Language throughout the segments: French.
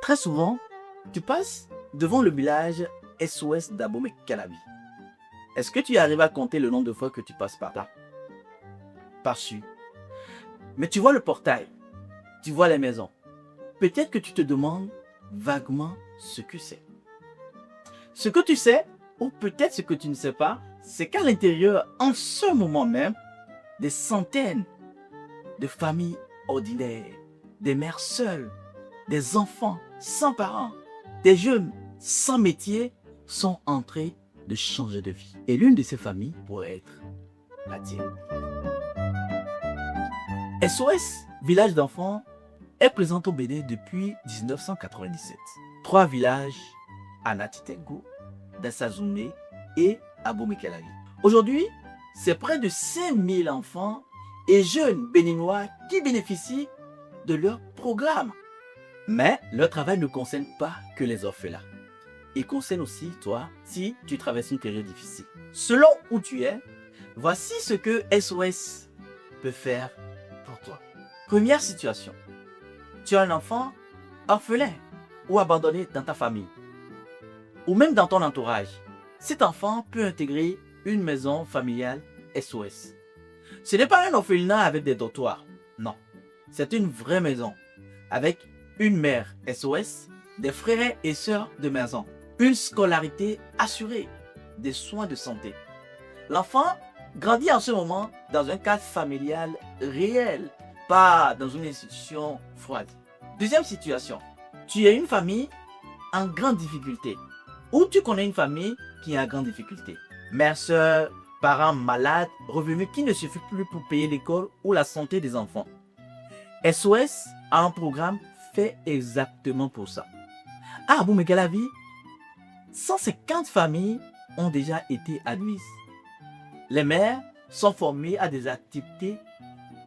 Très souvent, tu passes devant le village SOS d'Abomey-Calavi. Est-ce que tu arrives à compter le nombre de fois que tu passes par là? Pas sûr. Mais tu vois le portail, tu vois les maisons. Peut-être que tu te demandes vaguement ce que c'est. Ce que tu sais, ou peut-être ce que tu ne sais pas, c'est qu'à l'intérieur, en ce moment même, des centaines de familles ordinaires, des mères seules, des enfants sans parents, des jeunes sans métier sont en train de changer de vie. Et l'une de ces familles pourrait être la tienne. SOS, village d'enfants, est présente au Bénin depuis 1997. 3 villages, à Natitengo, Dassazoumé et Abomey-Calavi. Aujourd'hui, c'est près de 5000 enfants et jeunes béninois qui bénéficient de leur programme. Mais leur travail ne concerne pas que les orphelins. Il concerne aussi toi si tu traverses une période difficile. Selon où tu es, voici ce que SOS peut faire pour toi. Première situation. Tu as un enfant orphelin ou abandonné dans ta famille ou même dans ton entourage. Cet enfant peut intégrer une maison familiale SOS. Ce n'est pas un orphelinat avec des dortoirs, non. C'est une vraie maison avec une mère SOS, des frères et sœurs de maison, une scolarité assurée, des soins de santé. L'enfant grandit en ce moment dans un cadre familial réel, pas dans une institution froide. Deuxième situation, tu es une famille en grande difficulté ou tu connais une famille qui est en grande difficulté. Mère, sœur, parents malades, revenus qui ne suffisent plus pour payer l'école ou la santé des enfants. SOS a un programme fait exactement pour ça. À Abomey-Calavi, 150 familles ont déjà été admises. Les mères sont formées à des activités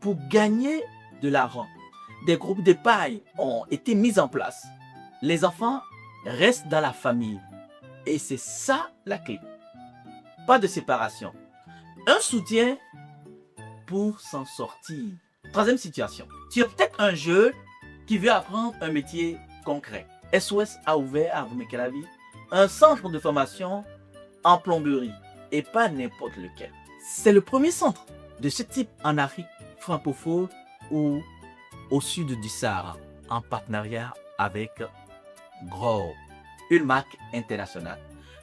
pour gagner de l'argent. Des groupes d'épargne ont été mis en place. Les enfants restent dans la famille. Et c'est ça la clé. Pas de séparation. Un soutien pour s'en sortir. Troisième situation. Tu es peut-être un jeune qui veut apprendre un métier concret. SOS a ouvert à Abomey-Calavi un centre de formation en plomberie et pas n'importe lequel. C'est le premier centre de ce type en Afrique francophone ou au sud du Sahara, en partenariat avec Grow, une marque internationale.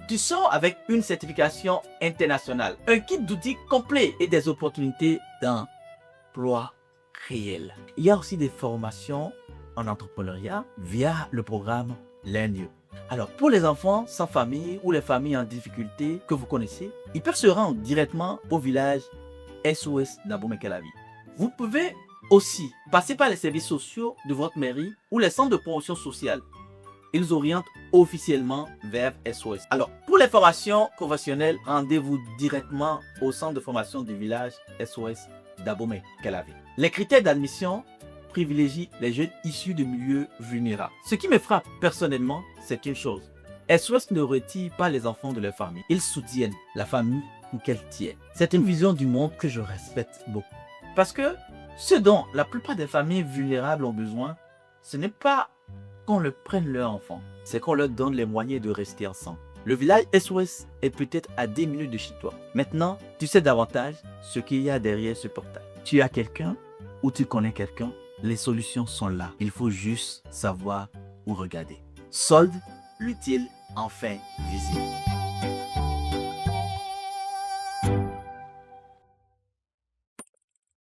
Tu sors avec une certification internationale, un kit d'outils complet et des opportunités d'emploi réel. Il y a aussi des formations en entrepreneuriat via le programme Learn You. Alors, pour les enfants sans famille ou les familles en difficulté que vous connaissez, ils peuvent se rendre directement au village SOS d'Abomey-Calavi. Vous pouvez aussi passer par les services sociaux de votre mairie ou les centres de promotion sociale. Ils orientent officiellement vers SOS. Alors, pour les formations conventionnelles, rendez-vous directement au centre de formation du village SOS d'Abomey-Calavi. Les critères d'admission privilégient les jeunes issus de milieux vulnérables. Ce qui me frappe personnellement, c'est une chose. SOS ne retire pas les enfants de leur famille. Ils soutiennent la famille qu'elle tient. C'est une vision du monde que je respecte beaucoup. Parce que ce dont la plupart des familles vulnérables ont besoin, ce n'est pas qu'on leur prenne leur enfant, c'est qu'on leur donne les moyens de rester ensemble. Le village SOS est peut-être à 10 minutes de chez toi. Maintenant, tu sais davantage ce qu'il y a derrière ce portail. Tu as quelqu'un ou tu connais quelqu'un, les solutions sont là. Il faut juste savoir où regarder. Solde l'utile enfin visible.